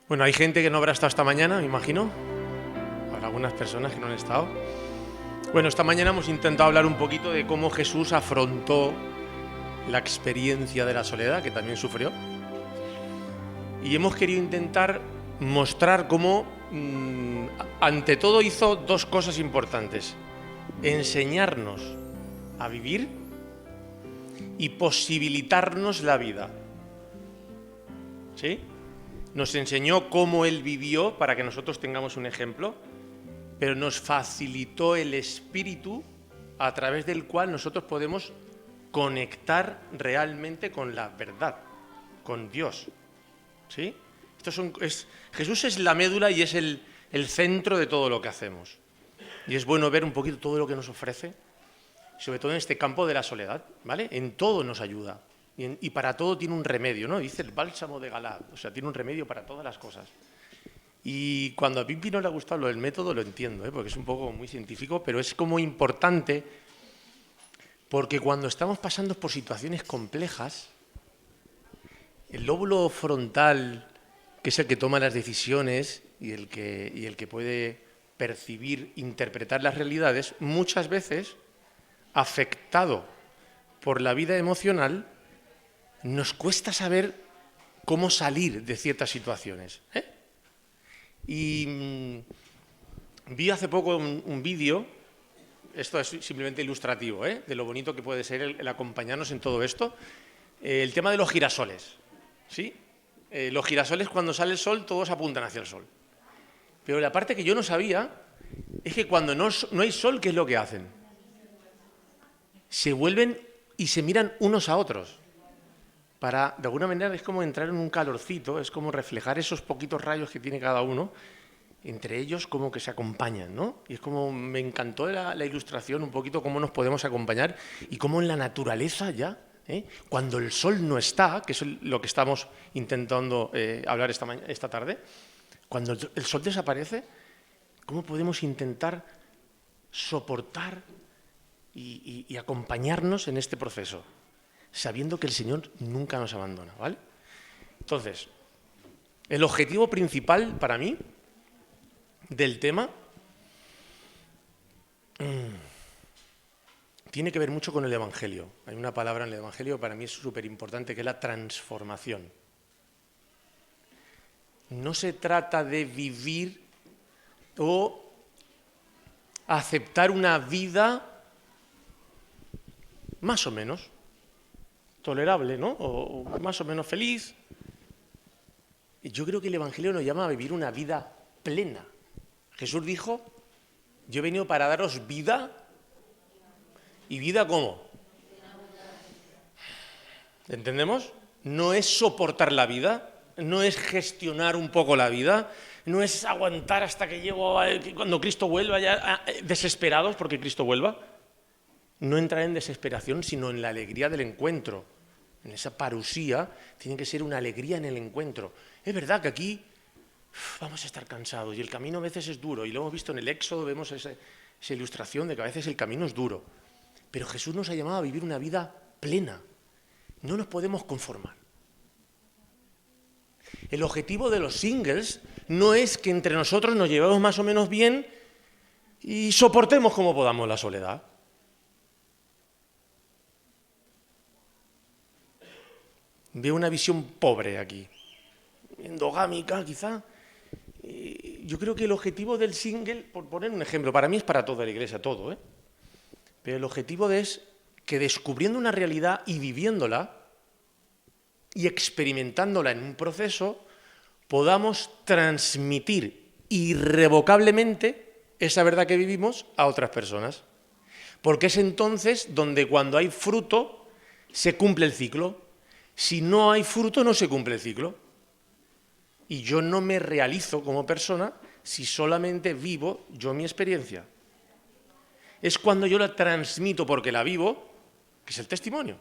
Bueno, hay gente que no habrá estado esta mañana, me imagino. Habrá algunas personas que no han estado. Bueno, esta mañana hemos intentado hablar un poquito de cómo Jesús afrontó la experiencia de la soledad, que también sufrió. Y hemos querido intentar mostrar cómo, ante todo, hizo dos cosas importantes. Enseñarnos a vivir y posibilitarnos la vida. ¿Sí? Nos enseñó cómo Él vivió para que nosotros tengamos un ejemplo, pero nos facilitó el espíritu a través del cual nosotros podemos conectar realmente con la verdad, con Dios. ¿Sí? Jesús es la médula y es el centro de todo lo que hacemos. Y es bueno ver un poquito todo lo que nos ofrece, sobre todo en este campo de la soledad, ¿vale? En todo nos ayuda. Y para todo tiene un remedio, ¿no? Dice el bálsamo de Galad, o sea, tiene un remedio para todas las cosas. Y cuando a Pimpi no le ha gustado lo del método, lo entiendo, porque es un poco muy científico, pero es como importante, porque cuando estamos pasando por situaciones complejas, el lóbulo frontal, que es el que toma las decisiones y el que puede percibir, interpretar las realidades, muchas veces, afectado por la vida emocional, nos cuesta saber cómo salir de ciertas situaciones. Y vi hace poco un vídeo, esto es simplemente ilustrativo, de lo bonito que puede ser el acompañarnos en todo esto, el tema de los girasoles. ¿Sí? Los girasoles, cuando sale el sol, todos apuntan hacia el sol. Pero la parte que yo no sabía es que cuando no hay sol, ¿qué es lo que hacen? Se vuelven y se miran unos a otros. De alguna manera es como entrar en un calorcito, es como reflejar esos poquitos rayos que tiene cada uno, entre ellos como que se acompañan, ¿no? Y es como, me encantó la ilustración, un poquito cómo nos podemos acompañar y cómo en la naturaleza ya, cuando el sol no está, que es lo que estamos intentando hablar esta tarde, cuando el sol desaparece, ¿cómo podemos intentar soportar y acompañarnos en este proceso? Sabiendo que el Señor nunca nos abandona, ¿vale? Entonces, el objetivo principal para mí del tema tiene que ver mucho con el Evangelio. Hay una palabra en el Evangelio que para mí es súper importante, que es la transformación. No se trata de vivir o aceptar una vida más o menos tolerable, ¿no? O más o menos feliz. Yo creo que el Evangelio nos llama a vivir una vida plena. Jesús dijo, yo he venido para daros vida. ¿Y vida cómo? ¿Entendemos? No es soportar la vida, no es gestionar un poco la vida, no es aguantar hasta que llego cuando Cristo vuelva, ya desesperados porque Cristo vuelva. No entrar en desesperación, sino en la alegría del encuentro. En esa parusía tiene que ser una alegría en el encuentro. Es verdad que aquí vamos a estar cansados y el camino a veces es duro, y lo hemos visto en el Éxodo, vemos esa ilustración de que a veces el camino es duro. Pero Jesús nos ha llamado a vivir una vida plena. No nos podemos conformar. El objetivo de los singles no es que entre nosotros nos llevemos más o menos bien y soportemos como podamos la soledad. Veo una visión pobre aquí, endogámica quizá. Yo creo que el objetivo del single, por poner un ejemplo, para mí es para toda la iglesia, todo, pero el objetivo es que descubriendo una realidad y viviéndola y experimentándola en un proceso, podamos transmitir irrevocablemente esa verdad que vivimos a otras personas. Porque es entonces donde cuando hay fruto se cumple el ciclo. Si no hay fruto, no se cumple el ciclo. Y yo no me realizo como persona si solamente vivo yo mi experiencia. Es cuando yo la transmito porque la vivo, que es el testimonio.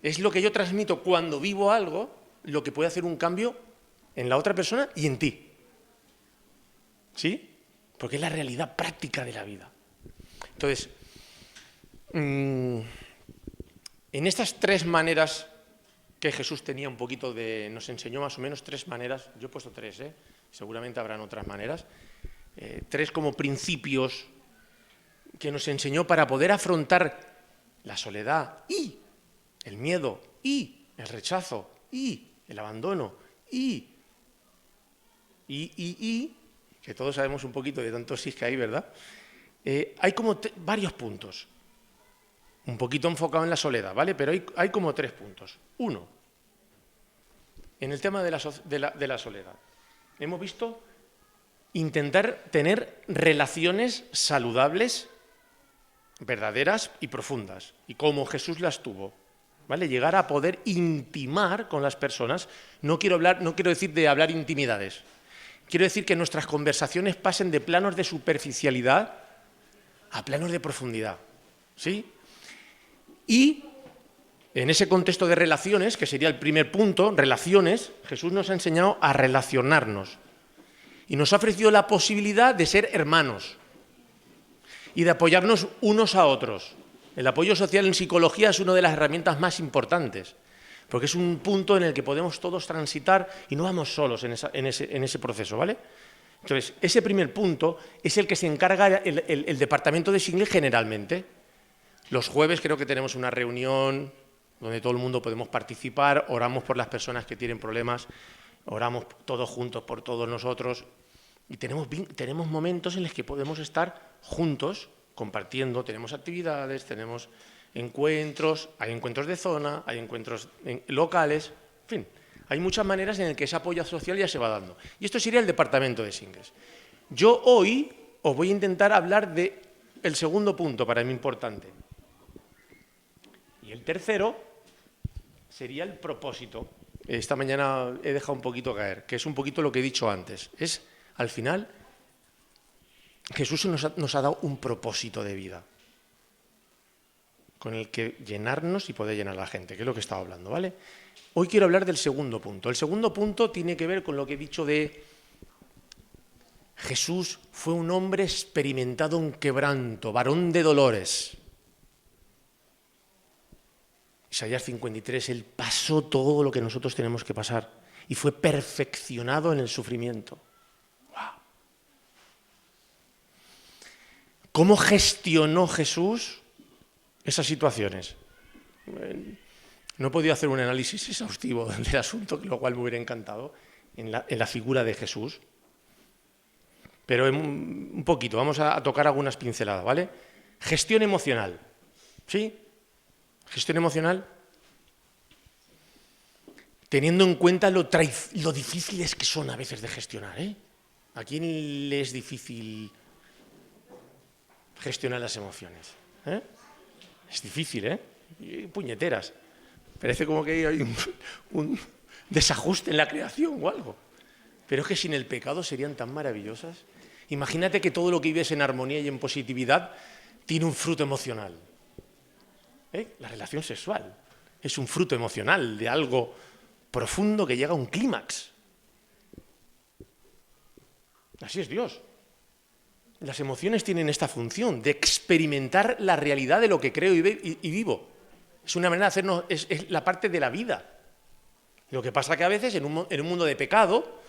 Es lo que yo transmito cuando vivo algo, lo que puede hacer un cambio en la otra persona y en ti. ¿Sí? Porque es la realidad práctica de la vida. Entonces, en estas tres maneras que Jesús tenía un poquito de... Nos enseñó más o menos 3 maneras, yo he puesto 3, seguramente habrán otras maneras, 3 como principios que nos enseñó para poder afrontar la soledad y el miedo y el rechazo y el abandono y que todos sabemos un poquito de tanto sí que hay, ¿verdad? Hay como varios puntos, un poquito enfocado en la soledad, ¿vale? Pero hay como 3 puntos. 1, en el tema de la soledad, hemos visto intentar tener relaciones saludables, verdaderas y profundas, y como Jesús las tuvo, ¿vale? Llegar a poder intimar con las personas. No quiero decir de hablar intimidades, quiero decir que nuestras conversaciones pasen de planos de superficialidad a planos de profundidad, ¿sí? Y en ese contexto de relaciones, que sería el primer punto, relaciones, Jesús nos ha enseñado a relacionarnos y nos ha ofrecido la posibilidad de ser hermanos y de apoyarnos unos a otros. El apoyo social en psicología es una de las herramientas más importantes, porque es un punto en el que podemos todos transitar y no vamos solos en ese proceso, ¿vale? Entonces, ese primer punto es el que se encarga el departamento de Single generalmente. Los jueves creo que tenemos una reunión donde todo el mundo podemos participar, oramos por las personas que tienen problemas, oramos todos juntos por todos nosotros y tenemos momentos en los que podemos estar juntos compartiendo, tenemos actividades, tenemos encuentros, hay encuentros de zona, hay encuentros locales, en fin, hay muchas maneras en las que ese apoyo social ya se va dando. Y esto sería el departamento de Singles. Yo hoy os voy a intentar hablar del segundo punto para mí importante. Y el tercero sería el propósito. Esta mañana he dejado un poquito caer, que es un poquito lo que he dicho antes. Es, al final, Jesús nos ha dado un propósito de vida con el que llenarnos y poder llenar a la gente, que es lo que estaba hablando, ¿vale? Hoy quiero hablar del segundo punto. El segundo punto tiene que ver con lo que he dicho de Jesús fue un hombre experimentado en quebranto, varón de dolores. Isaías 53, él pasó todo lo que nosotros tenemos que pasar y fue perfeccionado en el sufrimiento. ¡Wow! ¿Cómo gestionó Jesús esas situaciones? No he podido hacer un análisis exhaustivo del asunto, lo cual me hubiera encantado, en la figura de Jesús. Pero un poquito, vamos a tocar algunas pinceladas, ¿vale? Gestión emocional, ¿sí? Gestión emocional, teniendo en cuenta lo difíciles que son a veces de gestionar, ¿eh? ¿A quién le es difícil gestionar las emociones? Es difícil, ¿eh? Y puñeteras. Parece como que hay un desajuste en la creación o algo. Pero es que sin el pecado serían tan maravillosas. Imagínate que todo lo que vives en armonía y en positividad tiene un fruto emocional. La relación sexual es un fruto emocional de algo profundo que llega a un clímax. Así es Dios. Las emociones tienen esta función de experimentar la realidad de lo que creo y vivo. Es una manera de hacernos, es la parte de la vida. Lo que pasa que a veces en un mundo de pecado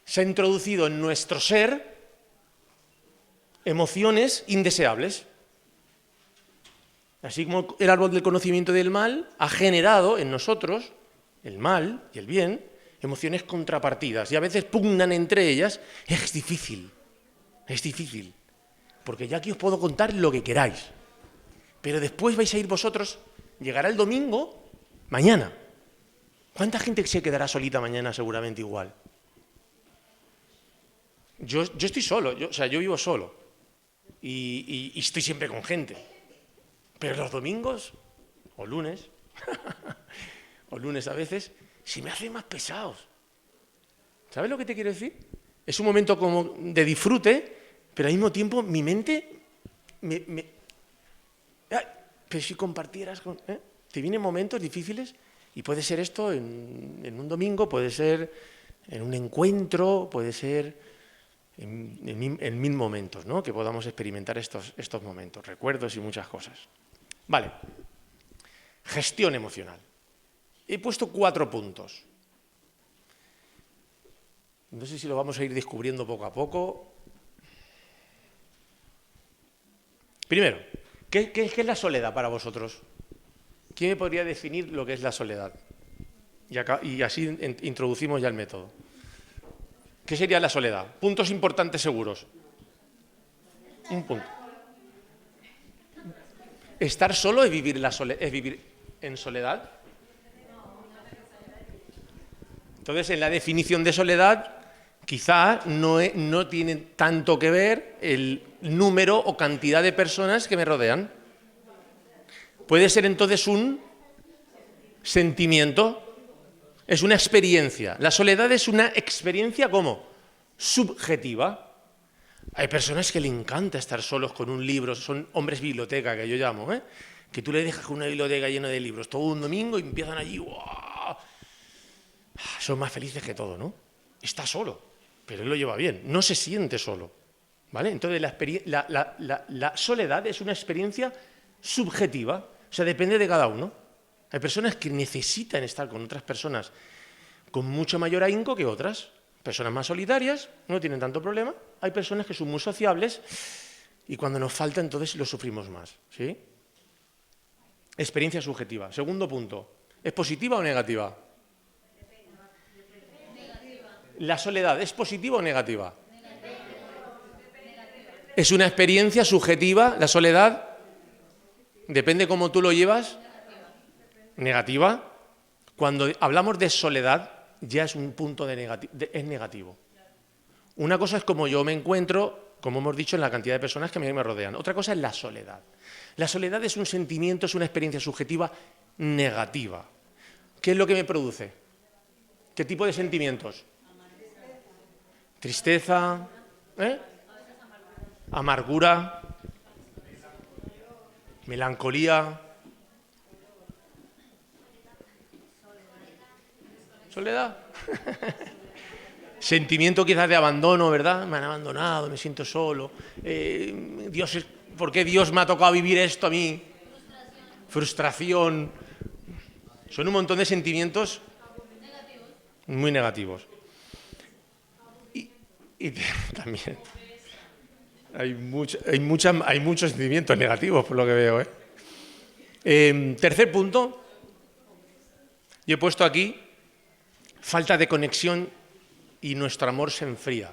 se ha introducido en nuestro ser emociones indeseables. Así como el árbol del conocimiento del mal ha generado en nosotros, el mal y el bien, emociones contrapartidas y a veces pugnan entre ellas. Es difícil, porque ya aquí os puedo contar lo que queráis, pero después vais a ir vosotros, llegará el domingo, mañana. ¿Cuánta gente se quedará solita mañana seguramente igual? Yo estoy solo, yo vivo solo y estoy siempre con gente. Pero los domingos, o lunes, o lunes a veces, se me hacen más pesados. ¿Sabes lo que te quiero decir? Es un momento como de disfrute, pero al mismo tiempo mi mente pero si compartieras con... Te vienen momentos difíciles y puede ser esto en un domingo, puede ser en un encuentro, puede ser en mil momentos, ¿no? Que podamos experimentar estos momentos, recuerdos y muchas cosas. Vale, gestión emocional. He puesto 4 puntos. No sé si lo vamos a ir descubriendo poco a poco. Primero, ¿qué es la soledad para vosotros? ¿Quién me podría definir lo que es la soledad? Y así introducimos ya el método. ¿Qué sería la soledad? Puntos importantes seguros. Un punto. ¿Estar solo es vivir en soledad? Entonces, en la definición de soledad, quizá no tiene tanto que ver el número o cantidad de personas que me rodean. Puede ser entonces un sentimiento, es una experiencia. La soledad es una experiencia ¿cómo? Subjetiva. Hay personas que le encanta estar solos con un libro, son hombres biblioteca que yo llamo, que tú le dejas con una biblioteca llena de libros todo un domingo y empiezan allí, ¡wow! Son más felices que todo, ¿no? Está solo, pero él lo lleva bien, no se siente solo, ¿vale? Entonces la soledad es una experiencia subjetiva, o sea, depende de cada uno. Hay personas que necesitan estar con otras personas con mucho mayor ahínco que otras. Personas más solitarias no tienen tanto problema. Hay personas que son muy sociables y cuando nos falta entonces lo sufrimos más, ¿sí? Experiencia subjetiva. Segundo punto, ¿es positiva o negativa? ¿La soledad es positiva o negativa? ¿Es una experiencia subjetiva la soledad? Depende cómo tú lo llevas. Negativa. Cuando hablamos de soledad ya es un punto es negativo. Una cosa es como yo me encuentro, como hemos dicho, en la cantidad de personas que me rodean. Otra cosa es la soledad. La soledad es un sentimiento, es una experiencia subjetiva negativa. ¿Qué es lo que me produce? ¿Qué tipo de sentimientos? Tristeza, amargura, melancolía, soledad. Sentimiento quizás de abandono, ¿verdad? Me han abandonado, me siento solo. ¿Por qué Dios me ha tocado vivir esto a mí? Frustración. Son un montón de sentimientos muy negativos. Y también hay muchos sentimientos negativos, por lo que veo, tercer punto, yo he puesto aquí falta de conexión y nuestro amor se enfría.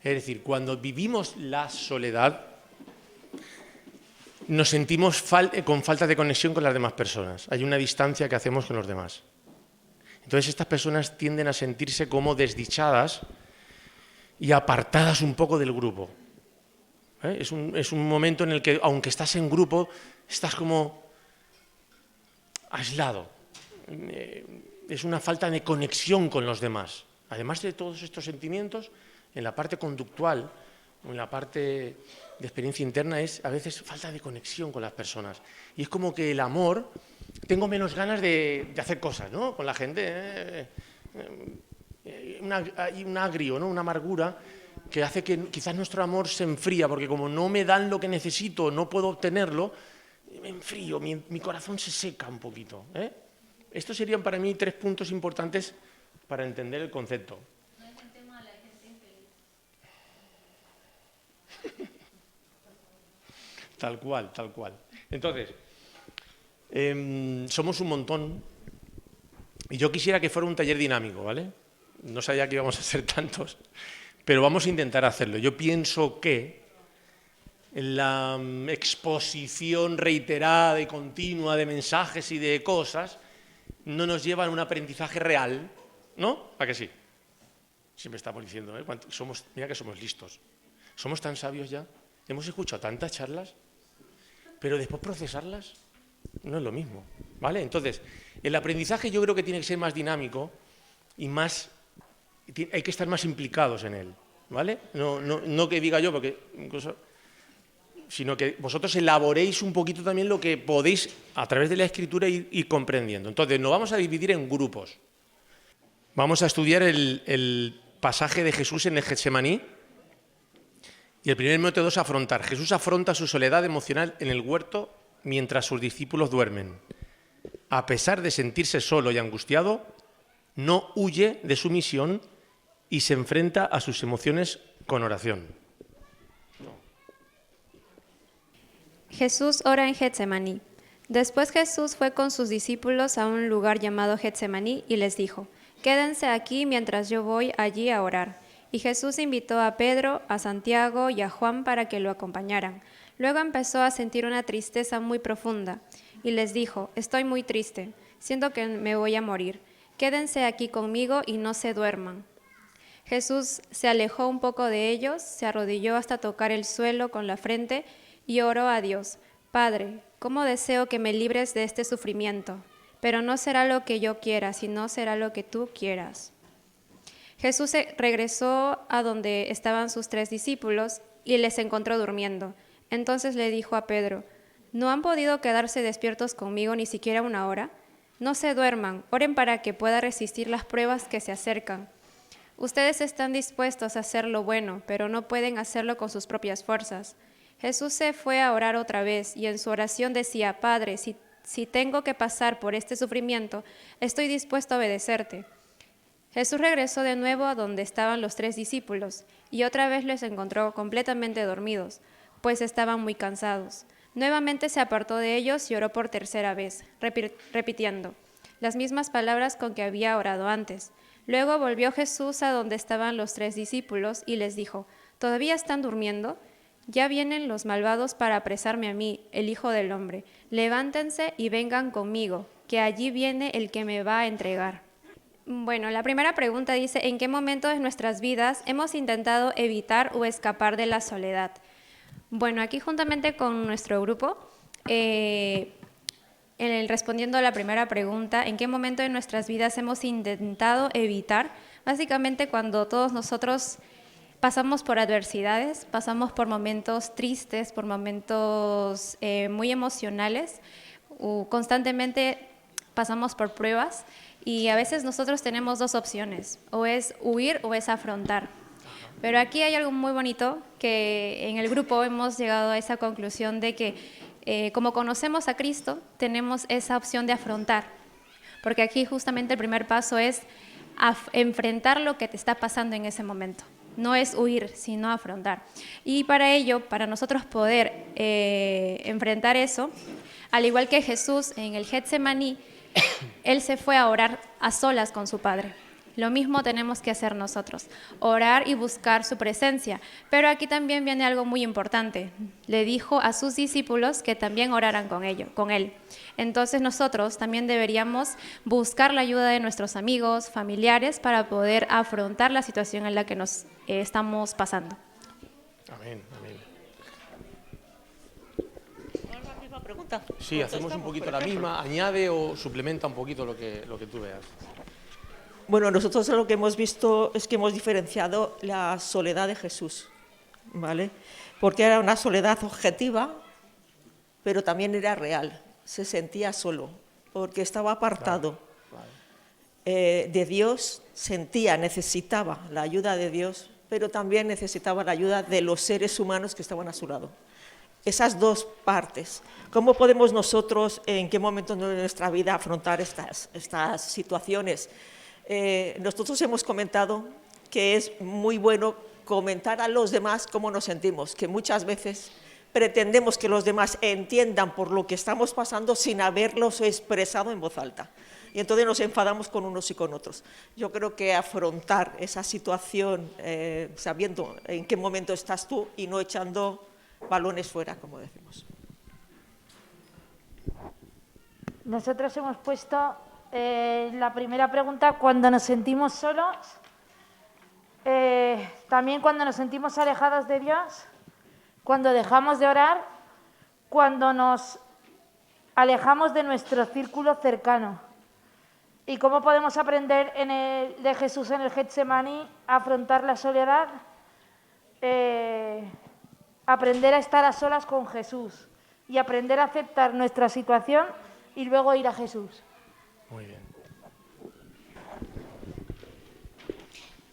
Es decir, cuando vivimos la soledad, nos sentimos con falta de conexión con las demás personas. Hay una distancia que hacemos con los demás. Entonces estas personas tienden a sentirse como desdichadas y apartadas un poco del grupo. Es un momento en el que, aunque estás en grupo, estás como aislado. Es una falta de conexión con los demás. Además de todos estos sentimientos, en la parte conductual, en la parte de experiencia interna, es a veces falta de conexión con las personas. Y es como que el amor, tengo menos ganas de hacer cosas, ¿no? Con la gente. Hay un agrio, ¿no? Una amargura que hace que quizás nuestro amor se enfría, porque como no me dan lo que necesito, no puedo obtenerlo, me enfrío, mi corazón se seca un poquito. Estos serían para mí 3 puntos importantes para entender el concepto. No hay gente mala, hay gente infeliz. Tal cual, tal cual. Entonces, somos un montón y yo quisiera que fuera un taller dinámico, ¿vale? No sabía que íbamos a ser tantos, pero vamos a intentar hacerlo. Yo pienso que la exposición reiterada y continua de mensajes y de cosas no nos lleva a un aprendizaje real, ¿no? ¿A que sí? Siempre estamos diciendo, mira que somos listos. ¿Somos tan sabios ya? Hemos escuchado tantas charlas, pero después procesarlas no es lo mismo, ¿vale? Entonces, el aprendizaje yo creo que tiene que ser más dinámico y hay que estar más implicados en él, ¿vale? No que diga yo, porque incluso, sino que vosotros elaboréis un poquito también lo que podéis a través de la escritura ir comprendiendo. Entonces, nos vamos a dividir en grupos. Vamos a estudiar el pasaje de Jesús en el Getsemaní. Y el primer método es afrontar. Jesús afronta su soledad emocional en el huerto mientras sus discípulos duermen. a pesar de sentirse solo y angustiado, no huye de su misión y se enfrenta a sus emociones con oración. Jesús ora en Getsemaní. Después Jesús fue con sus discípulos a un lugar llamado Getsemaní y les dijo: «Quédense aquí mientras yo voy allí a orar». Y Jesús invitó a Pedro, a Santiago y a Juan para que lo acompañaran. Luego empezó a sentir una tristeza muy profunda y les dijo: «Estoy muy triste, siento que me voy a morir. Quédense aquí conmigo y no se duerman». Jesús se alejó un poco de ellos, se arrodilló hasta tocar el suelo con la frente y oró a Dios: «Padre, cómo deseo que me libres de este sufrimiento, pero no será lo que yo quiera, sino será lo que tú quieras». Jesús regresó a donde estaban sus 3 discípulos y les encontró durmiendo. Entonces le dijo a Pedro: «¿No han podido quedarse despiertos conmigo ni siquiera una hora? No se duerman, oren para que pueda resistir las pruebas que se acercan. Ustedes están dispuestos a hacer lo bueno, pero no pueden hacerlo con sus propias fuerzas». Jesús se fue a orar otra vez y en su oración decía: «Padre, si tengo que pasar por este sufrimiento, estoy dispuesto a obedecerte». Jesús regresó de nuevo a donde estaban los 3 discípulos y otra vez les encontró completamente dormidos, pues estaban muy cansados. Nuevamente se apartó de ellos y oró por tercera vez, repitiendo las mismas palabras con que había orado antes. Luego volvió Jesús a donde estaban los 3 discípulos y les dijo: «¿Todavía están durmiendo? Ya vienen los malvados para apresarme a mí, el Hijo del Hombre. Levántense y vengan conmigo, que allí viene el que me va a entregar». Bueno, la primera pregunta dice: ¿en qué momento de nuestras vidas hemos intentado evitar o escapar de la soledad? Bueno, aquí juntamente con nuestro grupo, respondiendo a la primera pregunta, ¿en qué momento de nuestras vidas hemos intentado evitar? Básicamente cuando todos nosotros pasamos por adversidades, pasamos por momentos tristes, por momentos muy emocionales, constantemente pasamos por pruebas y a veces nosotros tenemos 2 opciones, o es huir o es afrontar. Pero aquí hay algo muy bonito que en el grupo hemos llegado a esa conclusión de que como conocemos a Cristo, tenemos esa opción de afrontar, porque aquí justamente el primer paso es enfrentar lo que te está pasando en ese momento. No es huir, sino afrontar. Y para ello, para nosotros poder enfrentar eso, al igual que Jesús en el Getsemaní, Él se fue a orar a solas con su Padre. Lo mismo tenemos que hacer nosotros, orar y buscar su presencia. Pero aquí también viene algo muy importante. Le dijo a sus discípulos que también oraran con Él. Entonces nosotros también deberíamos buscar la ayuda de nuestros amigos, familiares, para poder afrontar la situación en la que nos estamos pasando. Amén, amén. La misma pregunta. Sí, hacemos un poquito la misma, añade o suplementa un poquito lo que tú veas. Bueno, nosotros lo que hemos visto es que hemos diferenciado la soledad de Jesús, ¿vale? Porque era una soledad objetiva, pero también era real. Se sentía solo, porque estaba apartado de Dios, necesitaba la ayuda de Dios, pero también necesitaba la ayuda de los seres humanos que estaban a su lado. Esas 2 partes. ¿Cómo podemos nosotros, en qué momento de nuestra vida, afrontar estas situaciones? Nosotros hemos comentado que es muy bueno comentar a los demás cómo nos sentimos, que muchas veces pretendemos que los demás entiendan por lo que estamos pasando sin haberlos expresado en voz alta. Y entonces nos enfadamos con unos y con otros. Yo creo que afrontar esa situación sabiendo en qué momento estás tú y no echando balones fuera, como decimos. Nosotros hemos puesto la primera pregunta cuando nos sentimos solos, también cuando nos sentimos alejados de Dios, cuando dejamos de orar, cuando nos alejamos de nuestro círculo cercano. ¿Y cómo podemos aprender de Jesús en el Getsemaní a afrontar la soledad? Aprender a estar a solas con Jesús y aprender a aceptar nuestra situación y luego ir a Jesús. Muy bien.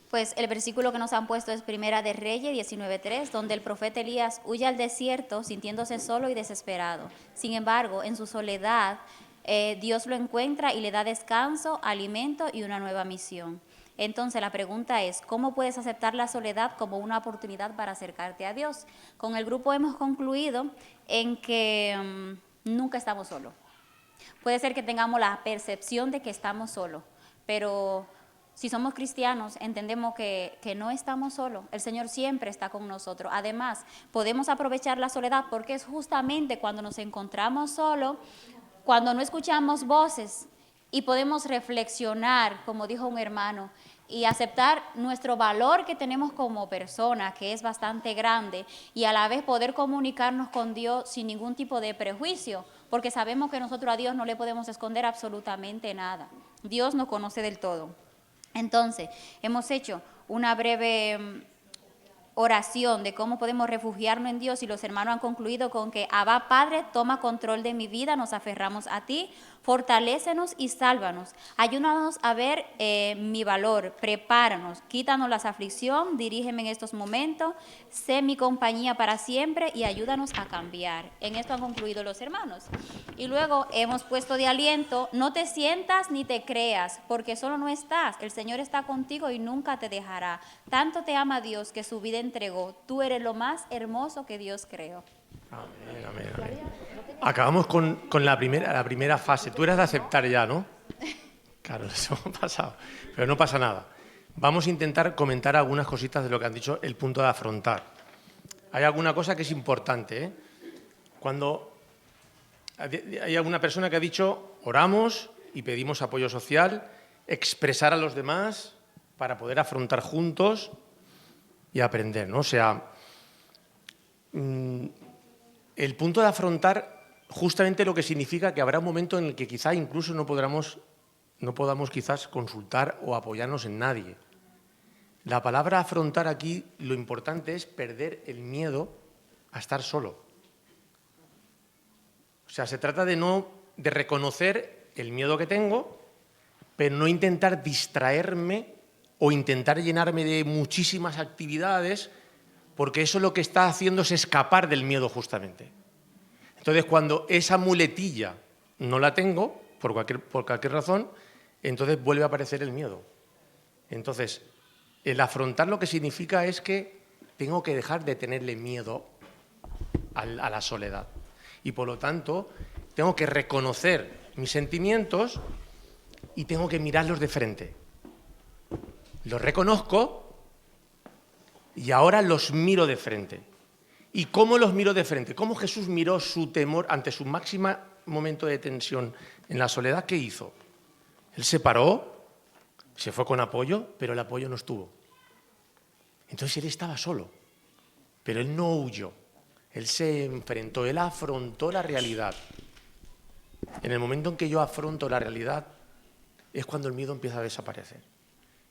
Pues el versículo que nos han puesto es Primera de Reyes 19:3, donde el profeta Elías huye al desierto sintiéndose solo y desesperado. Sin embargo, en su soledad, Dios lo encuentra y le da descanso, alimento y una nueva misión. Entonces la pregunta es, ¿cómo puedes aceptar la soledad como una oportunidad para acercarte a Dios? Con el grupo hemos concluido en que nunca estamos solos. Puede ser que tengamos la percepción de que estamos solos, pero si somos cristianos entendemos que no estamos solos. El Señor siempre está con nosotros. Además, podemos aprovechar la soledad porque es justamente cuando nos encontramos solos, cuando no escuchamos voces y podemos reflexionar, como dijo un hermano, y aceptar nuestro valor que tenemos como persona, que es bastante grande, y a la vez poder comunicarnos con Dios sin ningún tipo de prejuicio, porque sabemos que nosotros a Dios no le podemos esconder absolutamente nada. Dios nos conoce del todo. Entonces, hemos hecho una breve oración de cómo podemos refugiarnos en Dios y los hermanos han concluido con que Abba Padre, toma control de mi vida, nos aferramos a ti, fortalécenos y sálvanos, ayúdanos a ver mi valor, prepáranos, quítanos la aflicción, dirígeme en estos momentos, sé mi compañía para siempre y ayúdanos a cambiar. En esto han concluido los hermanos. Y luego hemos puesto de aliento, no te sientas ni te creas, porque solo no estás, el Señor está contigo y nunca te dejará. Tanto te ama Dios que su vida entregó, tú eres lo más hermoso que Dios creó. Amén, amén, amén. Acabamos con la primera fase. Tú eras de aceptar ya, ¿no? Claro, eso ha pasado, pero no pasa nada. Vamos a intentar comentar algunas cositas de lo que han dicho, el punto de afrontar. Hay alguna cosa que es importante, ¿eh? Cuando hay alguna persona que ha dicho, oramos y pedimos apoyo social, expresar a los demás para poder afrontar juntos y aprender, ¿no? O sea, el punto de afrontar justamente lo que significa que habrá un momento en el que quizá incluso no podamos quizás consultar o apoyarnos en nadie. La palabra afrontar aquí, lo importante es perder el miedo a estar solo. O sea, se trata de reconocer el miedo que tengo, pero no intentar distraerme o intentar llenarme de muchísimas actividades, porque eso lo que está haciendo es escapar del miedo justamente. Entonces, cuando esa muletilla no la tengo, por cualquier razón, entonces vuelve a aparecer el miedo. Entonces, el afrontar lo que significa es que tengo que dejar de tenerle miedo a la soledad. Y por lo tanto, tengo que reconocer mis sentimientos y tengo que mirarlos de frente. Los reconozco y ahora los miro de frente. ¿Y cómo los miro de frente? ¿Cómo Jesús miró su temor ante su máximo momento de tensión en la soledad? ¿Qué hizo? Él se paró, se fue con apoyo, pero el apoyo no estuvo. Entonces él estaba solo, pero él no huyó. Él se enfrentó, él afrontó la realidad. En el momento en que yo afronto la realidad es cuando el miedo empieza a desaparecer.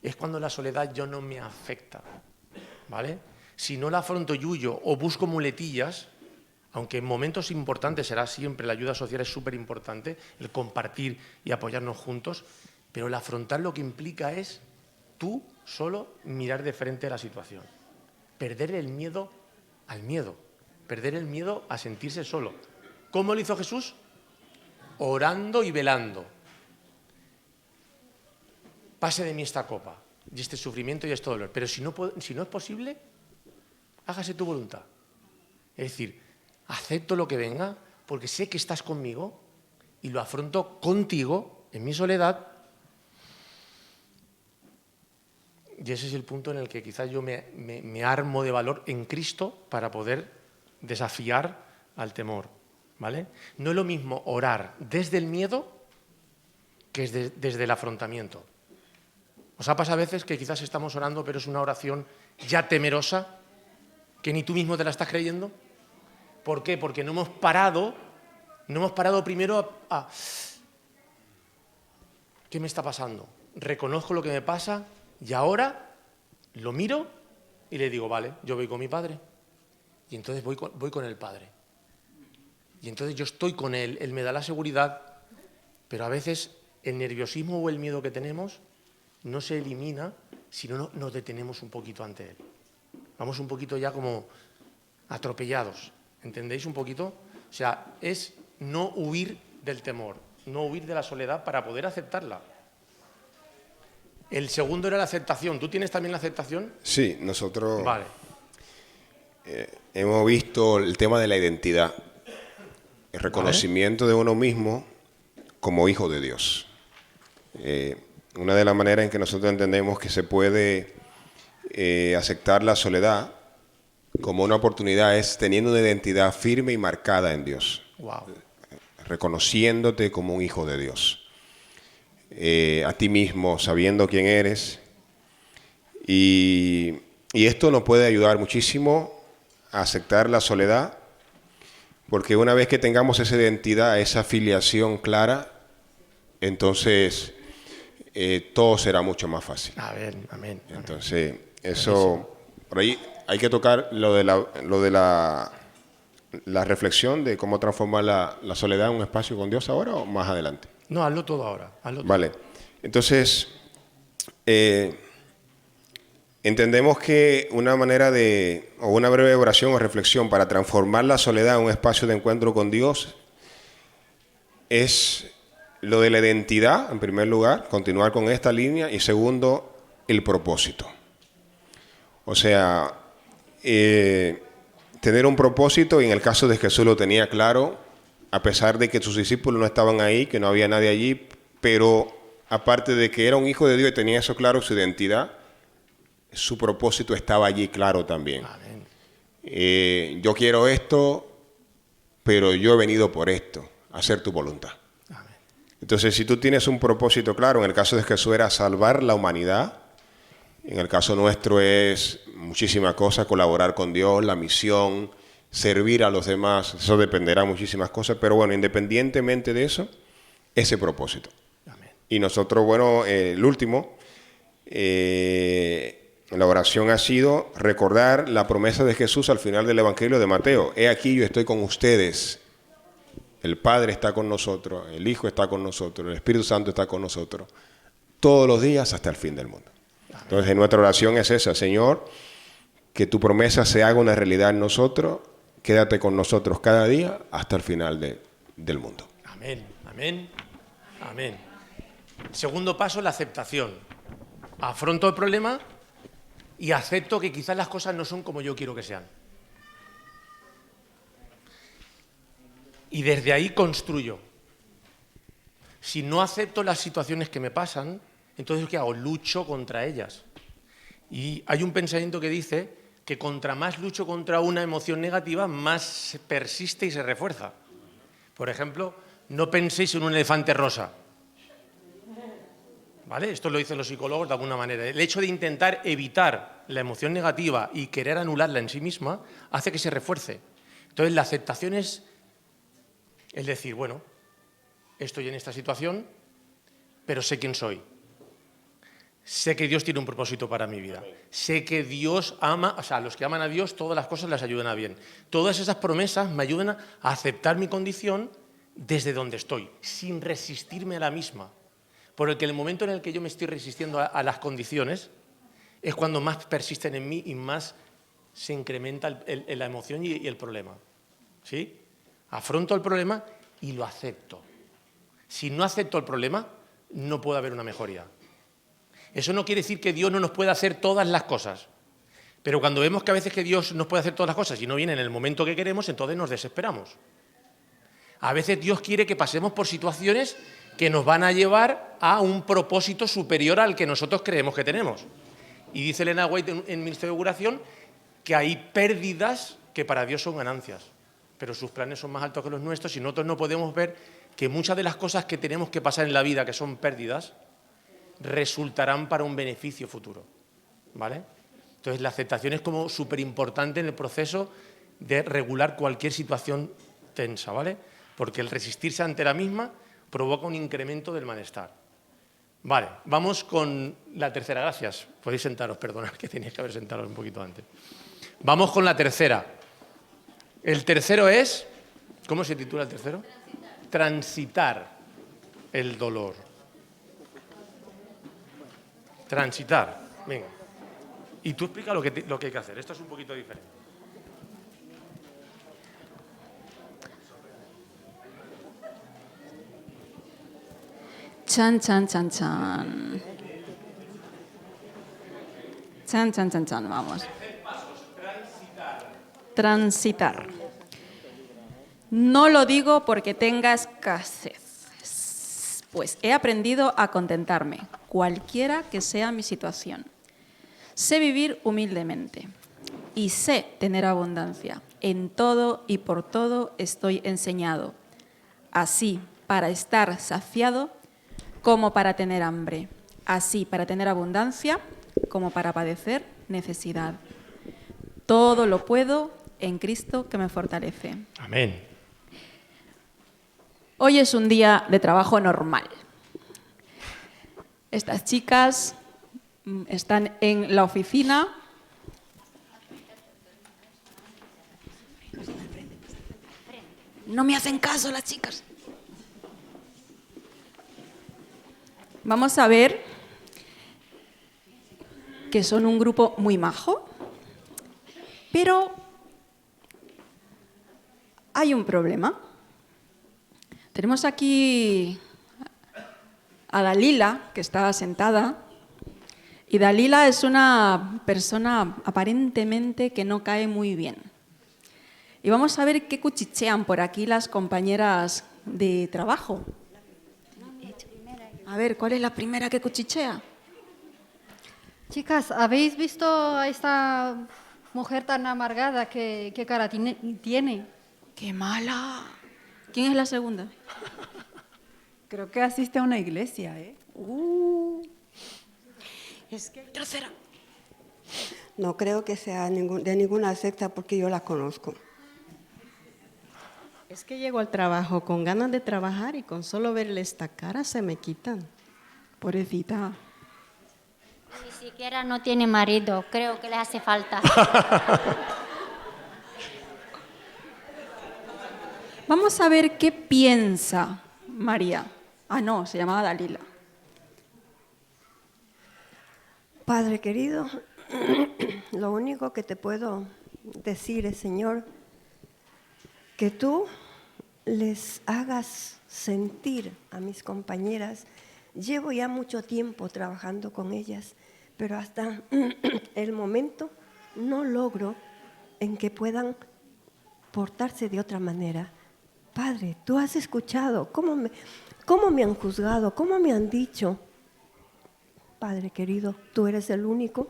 Es cuando la soledad ya no me afecta, ¿vale? Si no la afronto y huyo o busco muletillas, aunque en momentos importantes será siempre, la ayuda social es súper importante, el compartir y apoyarnos juntos, pero el afrontar lo que implica es tú solo mirar de frente a la situación. Perder el miedo al miedo, perder el miedo a sentirse solo. ¿Cómo lo hizo Jesús? Orando y velando. Pase de mí esta copa y este sufrimiento y este dolor, pero si no es posible, hágase tu voluntad. Es decir, acepto lo que venga porque sé que estás conmigo y lo afronto contigo en mi soledad. Y ese es el punto en el que quizás yo me armo de valor en Cristo para poder desafiar al temor, ¿vale? No es lo mismo orar desde el miedo que desde el afrontamiento. ¿Os ha pasado a veces que quizás estamos orando pero es una oración ya temerosa que ni tú mismo te la estás creyendo? ¿Por qué? Porque no hemos parado primero a ¿qué me está pasando? Reconozco lo que me pasa y ahora lo miro y le digo, vale, yo voy con mi Padre. Y entonces voy con el Padre. Y entonces yo estoy con Él, Él me da la seguridad, pero a veces el nerviosismo o el miedo que tenemos no se elimina si no nos detenemos un poquito ante Él. Vamos un poquito ya como atropellados, ¿entendéis un poquito? O sea, es no huir del temor, no huir de la soledad para poder aceptarla. El segundo era la aceptación. ¿Tú tienes también la aceptación? Sí, nosotros Vale. hemos visto el tema de la identidad, el reconocimiento de uno mismo como hijo de Dios. Una de las maneras en que nosotros entendemos que se puede aceptar la soledad como una oportunidad es teniendo una identidad firme y marcada en Dios, Wow. reconociéndote como un hijo de Dios. A ti mismo, sabiendo quién eres. Y esto nos puede ayudar muchísimo a aceptar la soledad, porque una vez que tengamos esa identidad, esa filiación clara, entonces todo será mucho más fácil. Amén, amén. Entonces, eso, por ahí hay que tocar lo de la reflexión de cómo transformar la soledad en un espacio con Dios ahora o más adelante. No, hazlo todo ahora. Hazlo todo. Vale, entonces entendemos que una manera o una breve oración o reflexión para transformar la soledad en un espacio de encuentro con Dios es lo de la identidad, en primer lugar, continuar con esta línea, y segundo, el propósito. O sea, tener un propósito, y en el caso de Jesús lo tenía claro, a pesar de que sus discípulos no estaban ahí, que no había nadie allí, pero aparte de que era un hijo de Dios y tenía eso claro, su identidad, su propósito estaba allí claro también. Amén. Yo quiero esto, pero yo he venido por esto, a hacer tu voluntad. Amén. Entonces, si tú tienes un propósito claro, en el caso de Jesús era salvar la humanidad, en el caso nuestro es muchísimas cosas, colaborar con Dios, la misión, servir a los demás, eso dependerá de muchísimas cosas, pero bueno, independientemente de eso, ese propósito. Amén. Y nosotros, bueno, el último, la oración ha sido recordar la promesa de Jesús al final del Evangelio de Mateo. He aquí, yo estoy con ustedes. El Padre está con nosotros, el Hijo está con nosotros, el Espíritu Santo está con nosotros, todos los días hasta el fin del mundo. Entonces, nuestra oración es esa: Señor, que tu promesa se haga una realidad en nosotros, quédate con nosotros cada día hasta el final del mundo. Amén, amén, amén. Segundo paso, la aceptación. Afronto el problema y acepto que quizás las cosas no son como yo quiero que sean. Y desde ahí construyo. Si no acepto las situaciones que me pasan, entonces ¿qué hago? Lucho contra ellas. Y hay un pensamiento que dice que contra más lucho contra una emoción negativa, más persiste y se refuerza. Por ejemplo, no penséis en un elefante rosa. ¿Vale? Esto lo dicen los psicólogos de alguna manera. El hecho de intentar evitar la emoción negativa y querer anularla en sí misma hace que se refuerce. Entonces, la aceptación es decir, bueno, estoy en esta situación, pero sé quién soy. Sé que Dios tiene un propósito para mi vida. Sé que Dios ama, o sea, los que aman a Dios, todas las cosas les ayudan a bien. Todas esas promesas me ayudan a aceptar mi condición desde donde estoy, sin resistirme a la misma. Porque el momento en el que yo me estoy resistiendo a las condiciones es cuando más persisten en mí y más se incrementa la emoción y el problema. ¿Sí? Afronto el problema y lo acepto. Si no acepto el problema, no puede haber una mejoría. Eso no quiere decir que Dios no nos pueda hacer todas las cosas. Pero cuando vemos que a veces que Dios nos puede hacer todas las cosas y no viene en el momento que queremos, entonces nos desesperamos. A veces Dios quiere que pasemos por situaciones que nos van a llevar a un propósito superior al que nosotros creemos que tenemos. Y dice Elena White en Ministerio de Curación que hay pérdidas que para Dios son ganancias, pero sus planes son más altos que los nuestros y nosotros no podemos ver que muchas de las cosas que tenemos que pasar en la vida, que son pérdidas, resultarán para un beneficio futuro. ¿Vale? Entonces, la aceptación es como súper importante en el proceso de regular cualquier situación tensa, ¿vale? Porque el resistirse ante la misma provoca un incremento del malestar. Vale, vamos con la tercera. Gracias. Podéis sentaros, perdonad que teníais que haber sentado un poquito antes. Vamos con la tercera. El tercero es... ¿Cómo se titula el tercero? Transitar el dolor. Transitar. Venga. Y tú explica lo que hay que hacer. Esto es un poquito diferente. Chan, chan, chan, chan. Chan, chan, chan, chan, vamos. Transitar. No lo digo porque tenga escasez, pues he aprendido a contentarme, cualquiera que sea mi situación. Sé vivir humildemente y sé tener abundancia. En todo y por todo estoy enseñado, así para estar saciado como para tener hambre, así para tener abundancia como para padecer necesidad. Todo lo puedo en Cristo que me fortalece. Amén. Hoy es un día de trabajo normal. Estas chicas están en la oficina. No me hacen caso las chicas. Vamos a ver que son un grupo muy majo, pero hay un problema. Tenemos aquí a Dalila, que está sentada, y Dalila es una persona aparentemente que no cae muy bien. Y vamos a ver qué cuchichean por aquí las compañeras de trabajo. A ver, ¿cuál es la primera que cuchichea? Chicas, ¿habéis visto a esta mujer tan amargada? ¿Qué cara tiene? ¡Qué mala! ¿Quién es la segunda? Creo que asiste a una iglesia, ¿eh? Es que Tercera. no creo que sea de ninguna secta porque yo la conozco. Es que llego al trabajo con ganas de trabajar y con solo verle esta cara se me quitan. Pobrecita. Ni siquiera no tiene marido, creo que le hace falta. Vamos a ver qué piensa María. Ah, no, se llamaba Dalila. Padre querido, lo único que te puedo decir es, Señor, que tú les hagas sentir a mis compañeras. Llevo ya mucho tiempo trabajando con ellas, pero hasta el momento no logro en que puedan portarse de otra manera. Padre, tú has escuchado cómo me han juzgado, cómo me han dicho. Padre querido, tú eres el único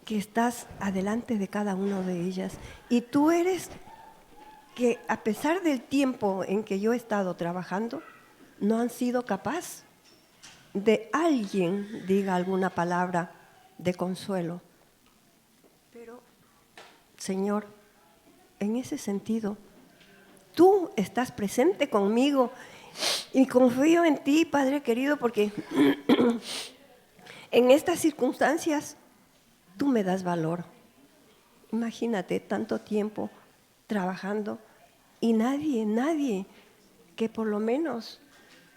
que estás adelante de cada una de ellas. Y tú eres que a pesar del tiempo en que yo he estado trabajando, no han sido capaz de alguien diga alguna palabra de consuelo. Pero, Señor, en ese sentido, tú estás presente conmigo y confío en ti, Padre querido, porque en estas circunstancias tú me das valor. Imagínate tanto tiempo trabajando y nadie que por lo menos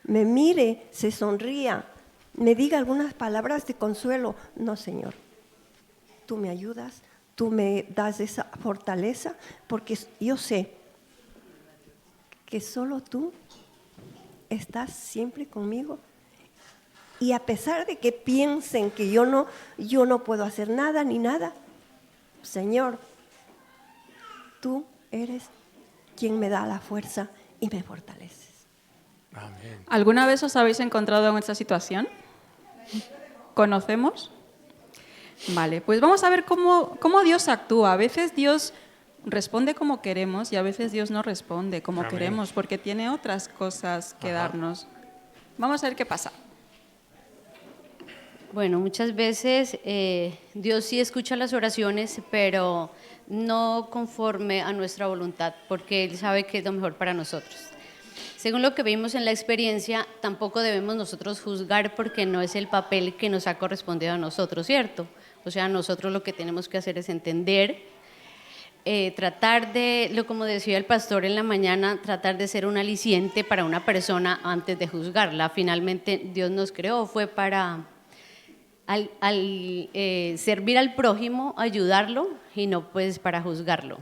me mire, se sonría, me diga algunas palabras de consuelo. No, Señor, tú me ayudas, tú me das esa fortaleza, porque yo sé que solo tú estás siempre conmigo. Y a pesar de que piensen que yo no puedo hacer nada ni nada, Señor, tú eres quien me da la fuerza y me fortaleces. Amén. ¿Alguna vez os habéis encontrado en esta situación? ¿Conocemos? Vale, pues vamos a ver cómo Dios actúa. A veces Dios responde como queremos y a veces Dios no responde como Amén. queremos porque tiene otras cosas que darnos. Vamos a ver qué pasa. Bueno, muchas veces Dios sí escucha las oraciones, pero no conforme a nuestra voluntad, porque Él sabe que es lo mejor para nosotros. Según lo que vimos en la experiencia, tampoco debemos nosotros juzgar porque no es el papel que nos ha correspondido a nosotros, ¿cierto? O sea, nosotros lo que tenemos que hacer es entender, tratar de, como decía el pastor en la mañana, tratar de ser un aliciente para una persona antes de juzgarla. Finalmente, Dios nos creó, fue para servir al prójimo, ayudarlo y no pues para juzgarlo.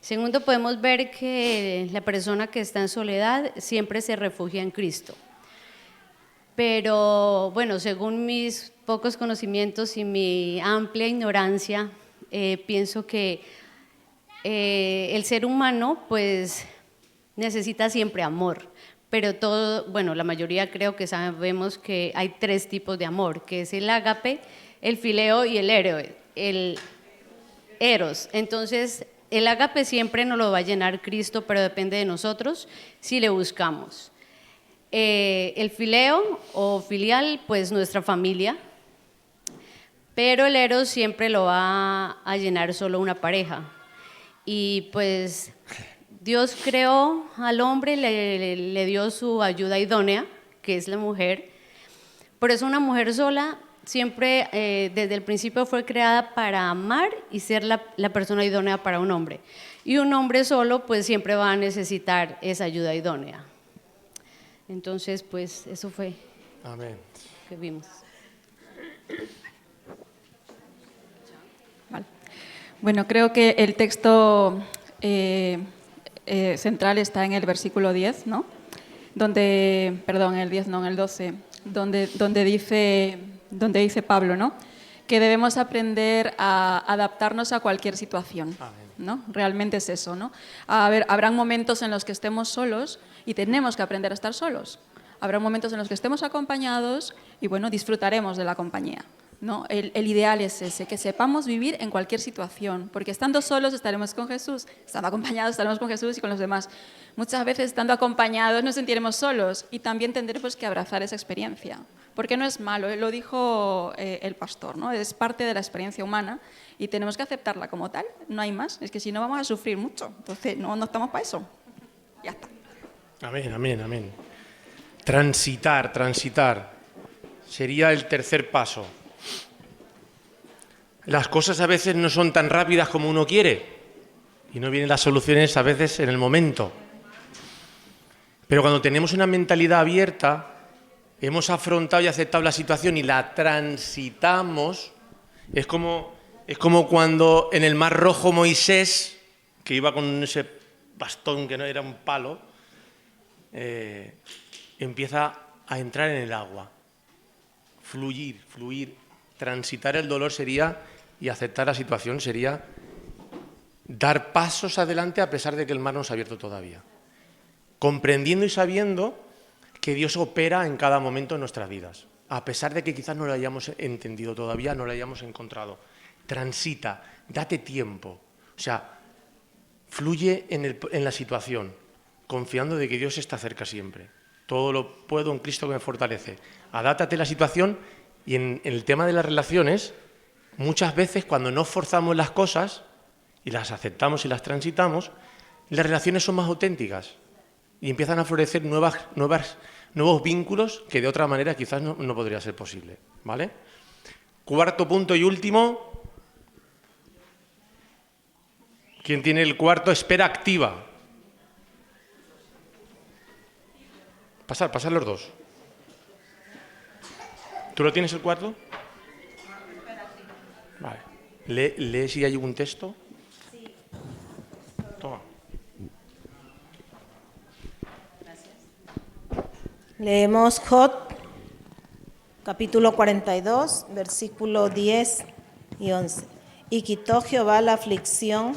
Segundo, podemos ver que la persona que está en soledad siempre se refugia en Cristo. pero bueno, según mis pocos conocimientos y mi amplia ignorancia, pienso que el ser humano pues necesita siempre amor, pero la mayoría creo que sabemos que hay 3 tipos de amor, que es el ágape, el fileo y el eros. Entonces, el ágape siempre nos lo va a llenar Cristo, pero depende de nosotros si le buscamos. El fileo o filial, pues nuestra familia, pero el eros siempre lo va a llenar solo una pareja. Y pues Dios creó al hombre, le dio su ayuda idónea, que es la mujer. Por eso una mujer sola siempre desde el principio fue creada para amar y ser la persona idónea para un hombre. Y un hombre solo pues siempre va a necesitar esa ayuda idónea. Entonces pues eso fue Amén. que vimos. Vale. Bueno, creo que el texto central está en el versículo 10, ¿no? En el 10, no, en el 12, donde dice Pablo, ¿no? Que debemos aprender a adaptarnos a cualquier situación, ¿no? Realmente es eso, ¿no? Habrán momentos en los que estemos solos y tenemos que aprender a estar solos. Habrá momentos en los que estemos acompañados y, bueno, disfrutaremos de la compañía, ¿no? El ideal es ese, que sepamos vivir en cualquier situación, porque estando solos estaremos con Jesús, estando acompañados estaremos con Jesús y con los demás. Muchas veces estando acompañados nos sentiremos solos y también tendremos que abrazar esa experiencia, porque no es malo, lo dijo el pastor, ¿no? Es parte de la experiencia humana y tenemos que aceptarla como tal, no hay más, es que si no vamos a sufrir mucho, entonces no estamos para eso, ya está. Amén, amén, amén. Transitar sería el tercer paso. Las cosas a veces no son tan rápidas como uno quiere y no vienen las soluciones a veces en el momento. Pero cuando tenemos una mentalidad abierta, hemos afrontado y aceptado la situación y la transitamos, es como cuando en el Mar Rojo Moisés, que iba con ese bastón que no era un palo, empieza a entrar en el agua, fluir. Transitar el dolor sería, y aceptar la situación sería, dar pasos adelante a pesar de que el mar no se ha abierto todavía. Comprendiendo y sabiendo que Dios opera en cada momento de nuestras vidas, a pesar de que quizás no lo hayamos entendido todavía, no lo hayamos encontrado. Transita, date tiempo, o sea, fluye en la situación, confiando de que Dios está cerca siempre. Todo lo puedo en Cristo que me fortalece. Adáptate a la situación y en el tema de las relaciones, muchas veces cuando no forzamos las cosas y las aceptamos y las transitamos, las relaciones son más auténticas y empiezan a florecer nuevos vínculos que de otra manera quizás no podría ser posible, ¿vale? Cuarto punto y último. ¿Quién tiene el cuarto? Espera activa. Pasar los dos. ¿Tú lo tienes el cuarto? Vale. ¿Lee si hay algún texto? Sí. Toma. Leemos Job, capítulo 42, versículo 10 y 11. Y quitó Jehová la aflicción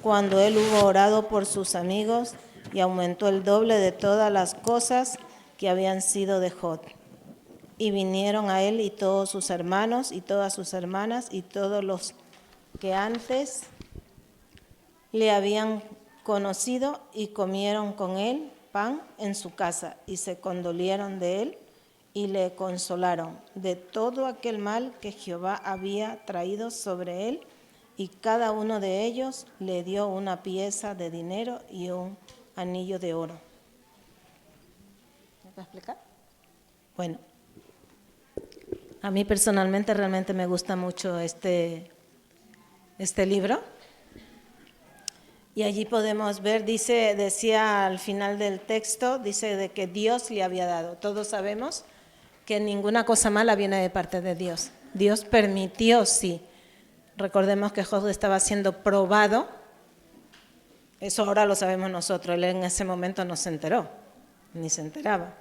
cuando él hubo orado por sus amigos y aumentó el doble de todas las cosas que habían sido de Job. Y vinieron a él y todos sus hermanos y todas sus hermanas y todos los que antes le habían conocido y comieron con él pan en su casa y se condolieron de él y le consolaron de todo aquel mal que Jehová había traído sobre él, y cada uno de ellos le dio una pieza de dinero y un anillo de oro. ¿Me puedo explicar? Bueno, a mí personalmente realmente me gusta mucho este libro. Y allí podemos ver, decía al final del texto, dice de que Dios le había dado. Todos sabemos que ninguna cosa mala viene de parte de Dios. Dios permitió, sí. Recordemos que Job estaba siendo probado. Eso ahora lo sabemos nosotros. Él en ese momento no se enteró, ni se enteraba.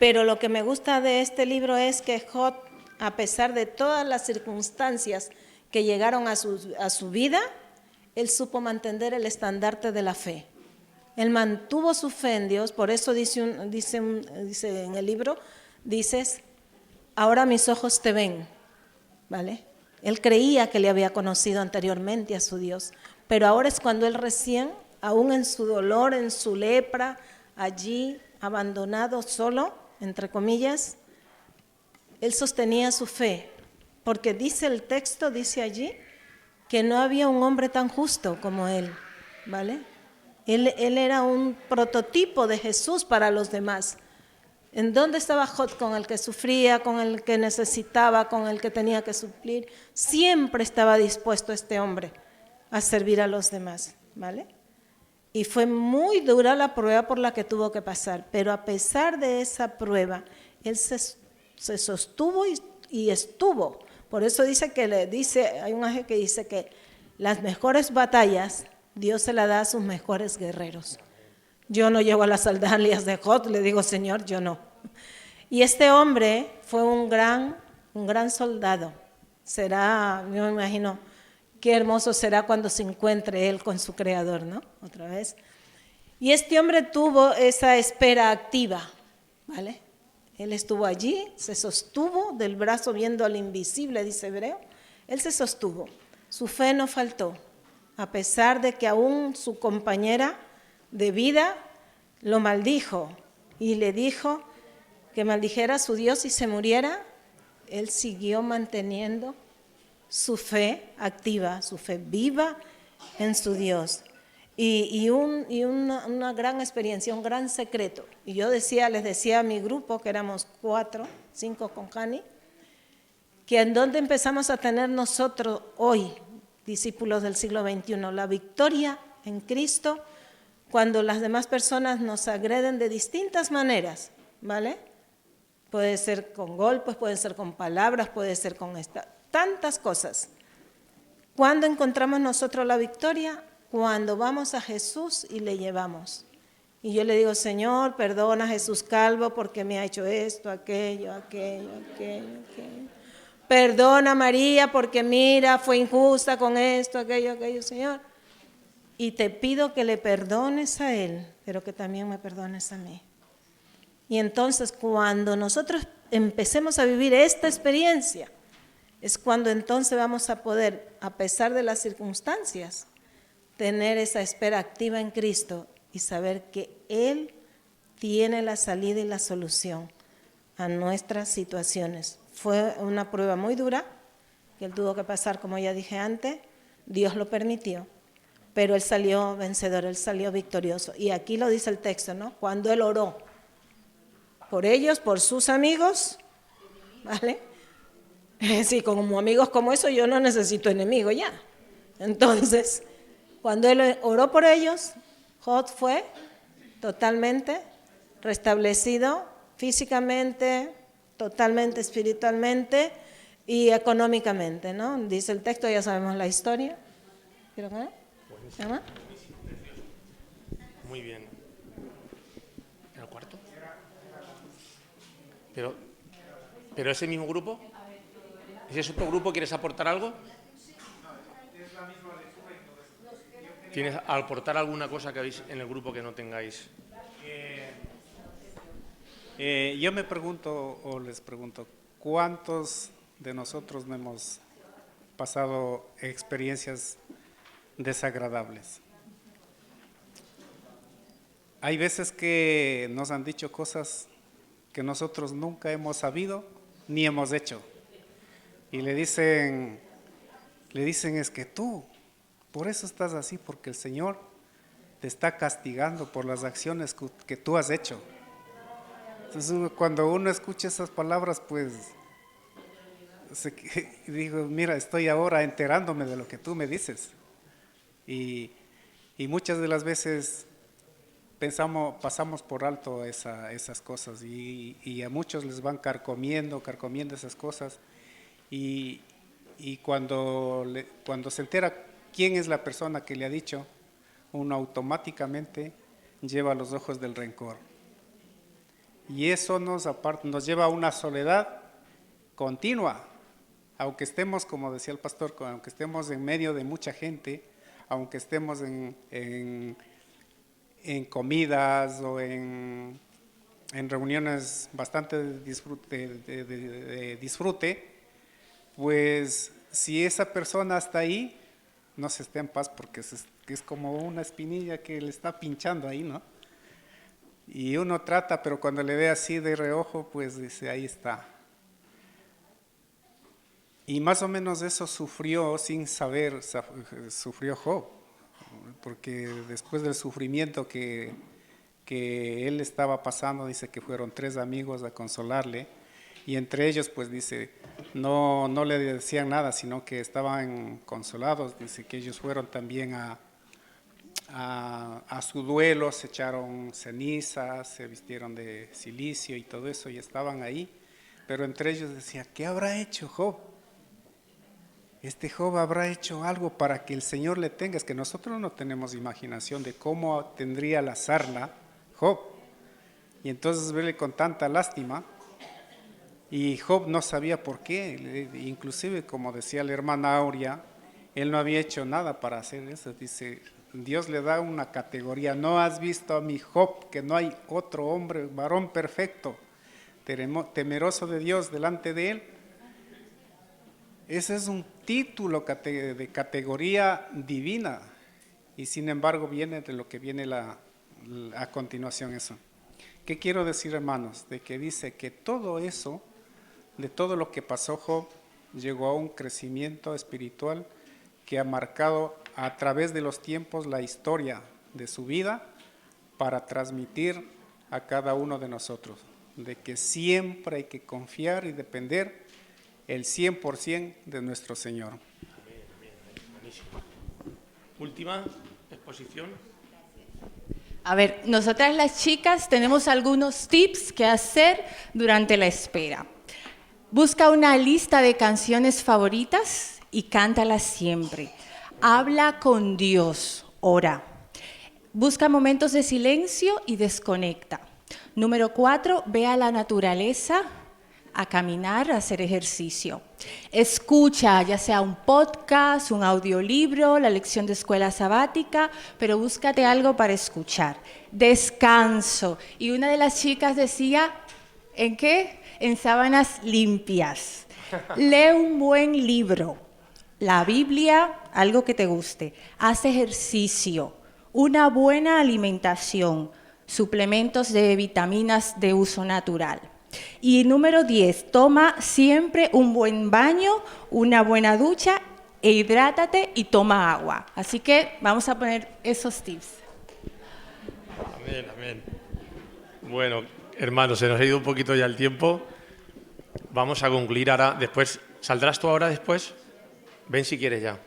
Pero lo que me gusta de este libro es que Job, a pesar de todas las circunstancias que llegaron a su vida, él supo mantener el estandarte de la fe. Él mantuvo su fe en Dios, por eso dice en el libro, dices, ahora mis ojos te ven, ¿vale? Él creía que le había conocido anteriormente a su Dios, pero ahora es cuando él recién, aún en su dolor, en su lepra, allí abandonado, solo, entre comillas, él sostenía su fe, porque dice el texto, dice allí, que no había un hombre tan justo como él, ¿vale? Él era un prototipo de Jesús para los demás. ¿En dónde estaba Job? Con el que sufría, con el que necesitaba, con el que tenía que suplir. Siempre estaba dispuesto este hombre a servir a los demás, ¿vale? Y fue muy dura la prueba por la que tuvo que pasar, pero a pesar de esa prueba, él se sostuvo y estuvo. Por eso hay un ángel que dice que las mejores batallas Dios se las da a sus mejores guerreros. Yo no llego a las sandalias de Job, le digo, Señor, yo no. Y este hombre fue un gran soldado. Será, yo me imagino, qué hermoso será cuando se encuentre él con su Creador, ¿no? Otra vez. Y este hombre tuvo esa espera activa, ¿vale? Él estuvo allí, se sostuvo del brazo viendo al invisible, dice Hebreo. Él se sostuvo, su fe no faltó, a pesar de que aún su compañera de vida lo maldijo y le dijo que maldijera a su Dios y se muriera, él siguió manteniendo su fe activa, su fe viva en su Dios. Y una gran experiencia, un gran secreto. Y yo les decía a mi grupo, que éramos 5 con Jani, que en donde empezamos a tener nosotros hoy, discípulos del siglo XXI, la victoria en Cristo, cuando las demás personas nos agreden de distintas maneras, ¿vale? Puede ser con golpes, puede ser con palabras, puede ser con tantas cosas. ¿Cuándo encontramos nosotros la victoria? Cuando vamos a Jesús y le llevamos. Y yo le digo, Señor, perdona a Jesús Calvo porque me ha hecho esto, aquello. Perdona a María porque mira, fue injusta con esto, aquello, Señor. Y te pido que le perdones a él, pero que también me perdones a mí. Y entonces cuando nosotros empecemos a vivir esta experiencia, es cuando entonces vamos a poder, a pesar de las circunstancias, tener esa espera activa en Cristo y saber que Él tiene la salida y la solución a nuestras situaciones. Fue una prueba muy dura, que Él tuvo que pasar, como ya dije antes, Dios lo permitió, pero Él salió vencedor, Él salió victorioso. Y aquí lo dice el texto, ¿no? Cuando Él oró por ellos, por sus amigos, ¿vale? Sí, como amigos como eso yo no necesito enemigos ya. Entonces, cuando él oró por ellos, Job fue totalmente restablecido físicamente, totalmente espiritualmente y económicamente, ¿no? Dice el texto, ya sabemos la historia. ¿Quieren ver? ¿Llama? Muy bien. ¿En el cuarto? ¿Pero ese mismo grupo? ¿Ese es otro grupo? ¿Quieres aportar algo? ¿Tienes a aportar alguna cosa que habéis en el grupo que no tengáis? Yo me pregunto, o les pregunto, ¿cuántos de nosotros no hemos pasado experiencias desagradables? Hay veces que nos han dicho cosas que nosotros nunca hemos sabido ni hemos hecho. Y le dicen, es que tú, por eso estás así, porque el Señor te está castigando por las acciones que tú has hecho. Entonces, cuando uno escucha esas palabras, pues, digo, mira, estoy ahora enterándome de lo que tú me dices. Y muchas de las veces pasamos por alto esas cosas y a muchos les van carcomiendo esas cosas. Y cuando se entera quién es la persona que le ha dicho, uno automáticamente lleva los ojos del rencor. Y eso nos lleva a una soledad continua. Aunque estemos, como decía el pastor, aunque estemos en medio de mucha gente, aunque estemos en comidas o en reuniones bastante de disfrute, pues si esa persona está ahí, no se esté en paz porque es como una espinilla que le está pinchando ahí, ¿no? Y uno trata, pero cuando le ve así de reojo, pues dice, ahí está. Y más o menos eso sufrió sin saber, sufrió Job, porque después del sufrimiento que él estaba pasando, dice que fueron 3 amigos a consolarle, y entre ellos pues dice, no le decían nada, sino que estaban consolados, dice que ellos fueron también a su duelo, se echaron cenizas, se vistieron de cilicio y todo eso, y estaban ahí, pero entre ellos decían, ¿qué habrá hecho Job? Este Job habrá hecho algo para que el Señor le tenga. Es que nosotros no tenemos imaginación de cómo tendría la sarna Job. Y entonces verle con tanta lástima. Y Job no sabía por qué. Inclusive, como decía la hermana Aurea, él no había hecho nada para hacer eso. Dice, Dios le da una categoría. ¿No has visto a mi Job, que no hay otro hombre, varón perfecto, temeroso de Dios delante de él? Ese es un título de categoría divina, y sin embargo viene de lo que viene a continuación eso. ¿Qué quiero decir, hermanos? De que dice que todo eso, de todo lo que pasó Job, llegó a un crecimiento espiritual que ha marcado a través de los tiempos la historia de su vida para transmitir a cada uno de nosotros, de que siempre hay que confiar y depender el 100% de nuestro Señor. Buenísimo. Última exposición. A ver, nosotras las chicas tenemos algunos tips que hacer durante la espera. Busca una lista de canciones favoritas y cántalas siempre. Habla con Dios, ora. Busca momentos de silencio y desconecta. Número 4, ve a la naturaleza, a caminar, a hacer ejercicio. Escucha, ya sea un podcast, un audiolibro, la lección de escuela sabática, pero búscate algo para escuchar. Descanso. Y una de las chicas decía, ¿en qué? En sábanas limpias. Lee un buen libro, la Biblia, algo que te guste. Haz ejercicio, una buena alimentación, suplementos de vitaminas de uso natural. Y número 10, toma siempre un buen baño, una buena ducha, e hidrátate y toma agua. Así que vamos a poner esos tips. Amén, amén. Bueno, hermanos, se nos ha ido un poquito ya el tiempo. Vamos a concluir ahora. Después, ¿saldrás tú ahora después? Ven si quieres ya.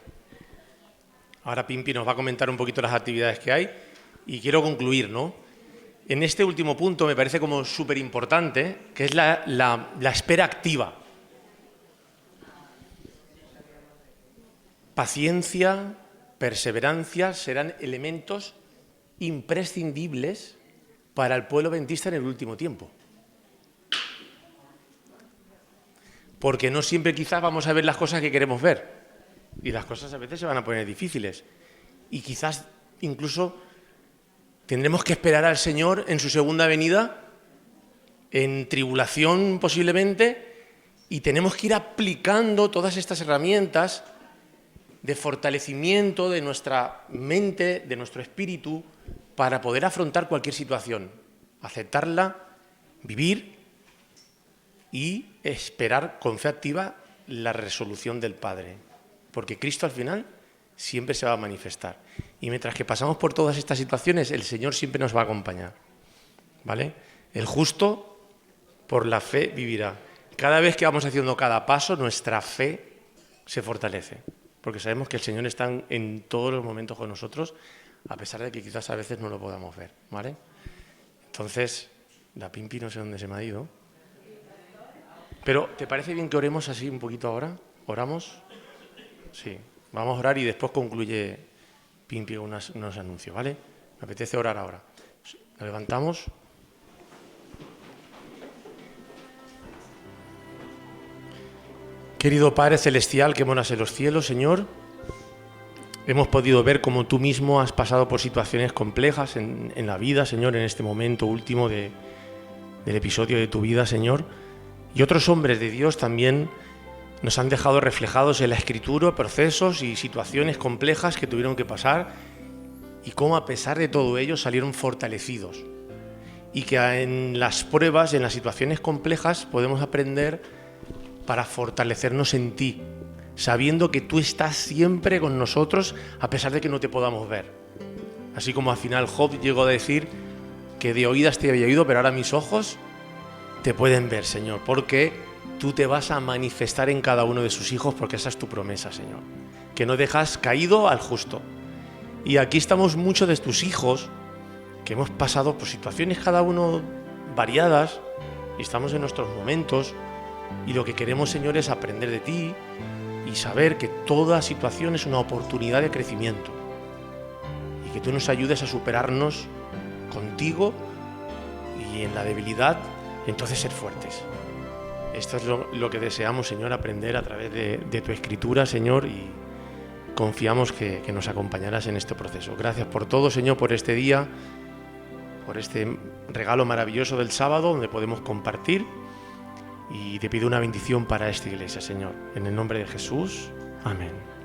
Ahora Pimpi nos va a comentar un poquito las actividades que hay. Y quiero concluir, ¿no? En este último punto me parece como súper importante, que es la espera activa. Paciencia, perseverancia serán elementos imprescindibles para el pueblo adventista en el último tiempo. Porque no siempre quizás vamos a ver las cosas que queremos ver. Y las cosas a veces se van a poner difíciles. Y quizás incluso tendremos que esperar al Señor en su segunda venida, en tribulación posiblemente, y tenemos que ir aplicando todas estas herramientas de fortalecimiento de nuestra mente, de nuestro espíritu, para poder afrontar cualquier situación, aceptarla, vivir y esperar con fe activa la resolución del Padre. Porque Cristo al final siempre se va a manifestar. Y mientras que pasamos por todas estas situaciones, el Señor siempre nos va a acompañar. ¿Vale? El justo por la fe vivirá. Cada vez que vamos haciendo cada paso, nuestra fe se fortalece. Porque sabemos que el Señor está en todos los momentos con nosotros, a pesar de que quizás a veces no lo podamos ver. ¿Vale? Entonces, la Pimpi no sé dónde se me ha ido. Pero, ¿te parece bien que oremos así un poquito ahora? ¿Oramos? Sí. Vamos a orar y después concluye Pimpi unos anuncios, ¿vale? Me apetece orar ahora. Nos levantamos. Querido Padre Celestial que moras en los cielos, Señor, hemos podido ver cómo tú mismo has pasado por situaciones complejas en la vida, Señor, en este momento último del episodio de tu vida, Señor. Y otros hombres de Dios también nos han dejado reflejados en la Escritura procesos y situaciones complejas que tuvieron que pasar y cómo a pesar de todo ello salieron fortalecidos. Y que en las pruebas, en las situaciones complejas, podemos aprender para fortalecernos en ti, sabiendo que tú estás siempre con nosotros a pesar de que no te podamos ver. Así como al final Job llegó a decir que de oídas te había oído, pero ahora mis ojos te pueden ver, Señor, porque tú te vas a manifestar en cada uno de sus hijos, porque esa es tu promesa, Señor, que no dejas caído al justo. Y aquí estamos muchos de tus hijos que hemos pasado por situaciones cada uno variadas y estamos en nuestros momentos y lo que queremos, Señor, es aprender de ti y saber que toda situación es una oportunidad de crecimiento y que tú nos ayudes a superarnos contigo y en la debilidad, entonces ser fuertes. Esto es lo que deseamos, Señor, aprender a través de tu Escritura, Señor, y confiamos que nos acompañarás en este proceso. Gracias por todo, Señor, por este día, por este regalo maravilloso del sábado donde podemos compartir. Y te pido una bendición para esta iglesia, Señor. En el nombre de Jesús. Amén.